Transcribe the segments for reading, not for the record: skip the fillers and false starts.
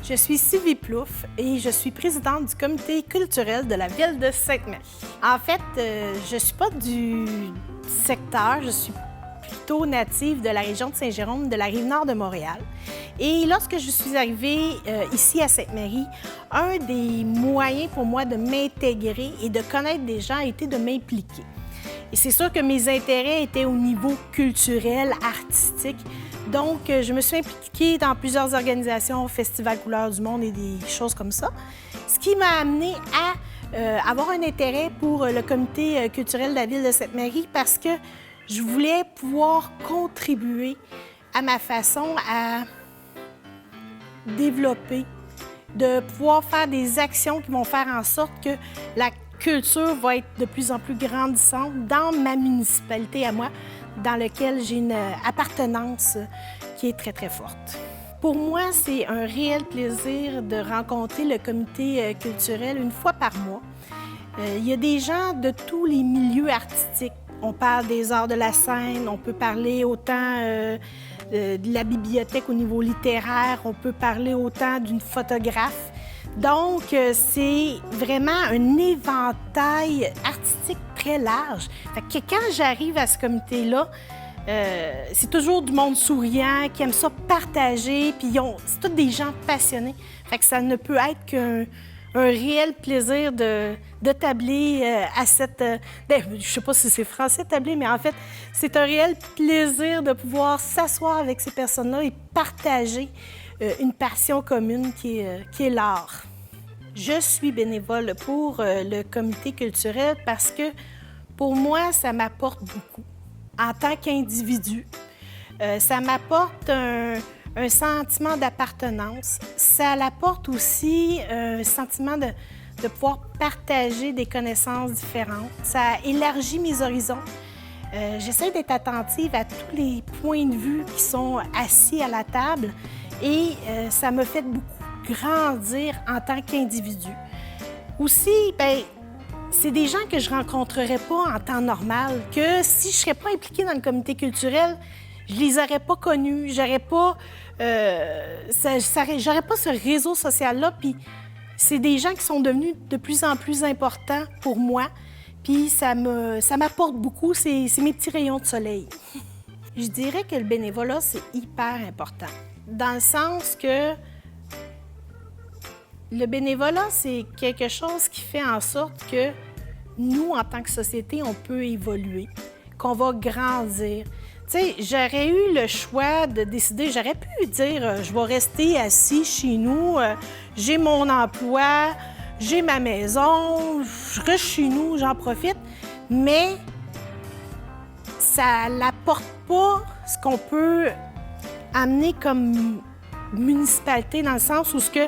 Je suis Sylvie Plouffe et je suis présidente du comité culturel de la ville de Sainte-Marie. En fait, je ne suis pas du secteur, je suis plutôt native de la région de Saint-Jérôme, de la Rive-Nord de Montréal. Et lorsque je suis arrivée ici à Sainte-Marie, un des moyens pour moi de m'intégrer et de connaître des gens a été de m'impliquer. Et c'est sûr que mes intérêts étaient au niveau culturel, artistique. Donc, je me suis impliquée dans plusieurs organisations, Festival Couleurs du Monde et des choses comme ça, ce qui m'a amenée à avoir un intérêt pour le comité culturel de la ville de Sainte-Marie parce que je voulais pouvoir contribuer à ma façon à développer, de pouvoir faire des actions qui vont faire en sorte que la culture va être de plus en plus grandissante dans ma municipalité à moi, dans laquelle j'ai une appartenance qui est très, très forte. Pour moi, c'est un réel plaisir de rencontrer le comité culturel une fois par mois. Il y a des gens de tous les milieux artistiques. On parle des arts de la scène, on peut parler autant de la bibliothèque au niveau littéraire, on peut parler autant d'une photographe. Donc, c'est vraiment un éventail artistique très large. Fait que quand j'arrive à ce comité-là, c'est toujours du monde souriant, qui aime ça partager, puis c'est tous des gens passionnés. Fait que ça ne peut être qu'un réel plaisir de tabler à cette... je sais pas si c'est français, tabler, mais en fait, c'est un réel plaisir de pouvoir s'asseoir avec ces personnes-là et partager une passion commune qui est l'art. Je suis bénévole pour le comité culturel parce que, pour moi, ça m'apporte beaucoup. En tant qu'individu, ça m'apporte un sentiment d'appartenance. Ça l'apporte aussi un sentiment de pouvoir partager des connaissances différentes. Ça élargit mes horizons. J'essaie d'être attentive à tous les points de vue qui sont assis à la table et ça me fait beaucoup grandir en tant qu'individu. Aussi, c'est des gens que je ne rencontrerais pas en temps normal, que si je ne serais pas impliquée dans le comité culturel, je ne les aurais pas connus, j'aurais pas ce réseau social-là. Puis c'est des gens qui sont devenus de plus en plus importants pour moi. Puis ça m'apporte beaucoup, c'est mes petits rayons de soleil. Je dirais que le bénévolat, c'est hyper important. Dans le sens que le bénévolat, c'est quelque chose qui fait en sorte que nous, en tant que société, on peut évoluer, qu'on va grandir. Tu sais, j'aurais eu le choix de décider, j'aurais pu dire, je vais rester assis chez nous, j'ai mon emploi, j'ai ma maison, je reste chez nous, j'en profite, mais ça n'apporte pas ce qu'on peut amener comme municipalité dans le sens où tu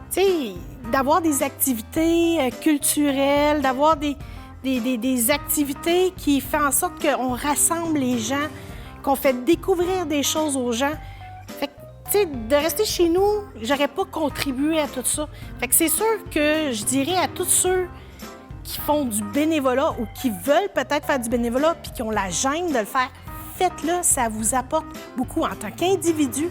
sais, d'avoir des activités culturelles, d'avoir des activités qui font en sorte qu'on rassemble les gens, qu'on fait découvrir des choses aux gens. Fait que, tu sais, de rester chez nous, j'aurais pas contribué à tout ça. Fait que c'est sûr que je dirais à tous ceux qui font du bénévolat ou qui veulent peut-être faire du bénévolat puis qui ont la gêne de le faire, faites-le, ça vous apporte beaucoup en tant qu'individu,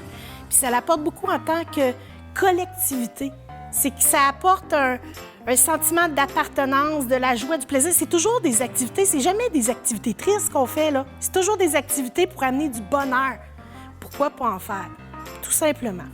puis ça l'apporte beaucoup en tant que collectivité. C'est que ça apporte un sentiment d'appartenance, de la joie, du plaisir. C'est toujours des activités, c'est jamais des activités tristes qu'on fait, là. C'est toujours des activités pour amener du bonheur. Pourquoi pas en faire? Tout simplement.